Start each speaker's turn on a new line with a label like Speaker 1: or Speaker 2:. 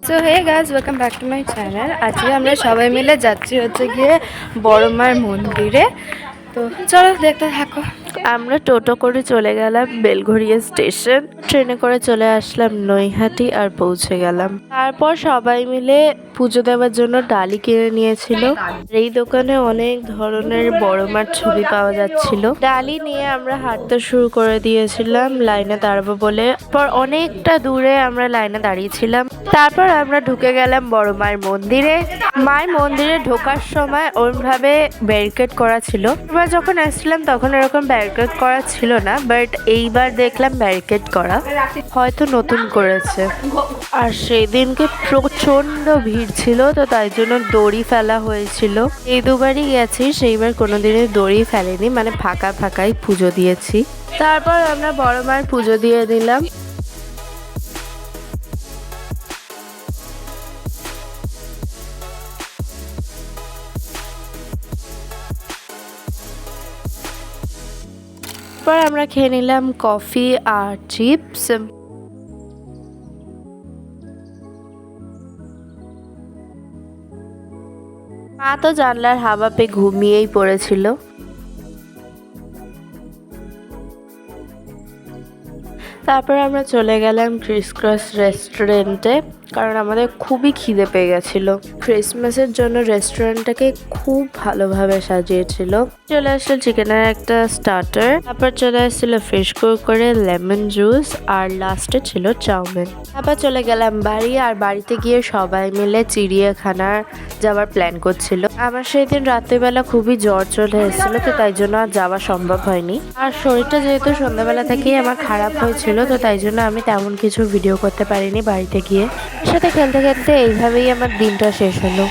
Speaker 1: So hey guys, welcome back to my channel. আজকে আমরা সবাই মিলে যাচ্ছি গিয়ে বড় মার মন্দিরে। তো চলো দেখতে থাকো। আমরা টোটো করে চলে গেলাম বেলঘড়িয়া স্টেশন, ট্রেনে করে চলে আসলাম নৈহাটি আর পৌঁছে গেলাম। তারপর সবাই মিলে পুজো দেওয়ার জন্য ডালি কিনে নিয়েছিল। এই দোকানে অনেক ধরনের বড় মার ছবি পাওয়া যাচ্ছিল। ডালি নিয়ে আমরা হাঁটতে শুরু করে দিয়েছিলাম লাইনে দাঁড়াবো বলে। পর অনেকটা দূরে আমরা লাইনে দাঁড়িয়েছিলাম। তারপর আমরা ঢুকে গেলাম বড় মায়ের মন্দিরে। মায়ের মন্দিরে ঢোকার সময় ওরমভাবে ব্যারিকেড করা ছিল। আমরা যখন আসছিলাম তখন এরকম ব্যারিকেড করা ছিল না, বাট এইবার দেখলাম ব্যারিকেড করা, হয়তো নতুন করেছে। আর সেই দিনকে প্রচন্ড ভিড় ছিল, তো তাই জন্য দড়ি ফেলা হয়েছিল। এই দুবারই গেছি, সেইবার কোনোদিনই দড়ি ফেলেনি, মানে ফাঁকা ফাঁকাই পুজো দিয়েছি। তারপর আমরা বড় মায়ের পুজো দিয়ে দিলাম। পর আমরা খেয়ে নিলাম কফি আর চিপস। মা তো জানলার হাওয়া পেয়ে ঘুমিয়েই পড়েছিল। তারপর আমরা চলে গেলাম ক্রিস ক্রস রেস্টুরেন্টে, কারণ আমাদের খুবই খিদে পেয়ে গেছিল। ক্রিসমাসের জন্য রেস্টুরেন্টটাকে খুব ভালোভাবে সাজিয়েছিল। চলে আসলো চিকেনের একটা স্টার্টার, তারপর চলে আসছিল ফিশ করে লেমন জুস, আর লাস্টে ছিল চাউমিন। তারপর চলে গেলাম বাড়ি, আর বাড়িতে গিয়ে সবাই মিলে চিড়িয়াখানার যাওয়ার প্ল্যান করছিল। আমার সেদিন রাত্রিবেলা খুবই জ্বর চলে এসেছিল, তো তাই জন্য আর যাওয়া সম্ভব হয়নি। আর শরীরটা যেহেতু সন্ধ্যাবেলা থেকেই আমার খারাপ হয়েছিল, তো তাই জন্য আমি তেমন কিছু ভিডিও করতে পারিনি বাড়িতে গিয়ে। সাথে খেলতে খেলতে এইভাবেই আমার দিনটা শেষ হলো।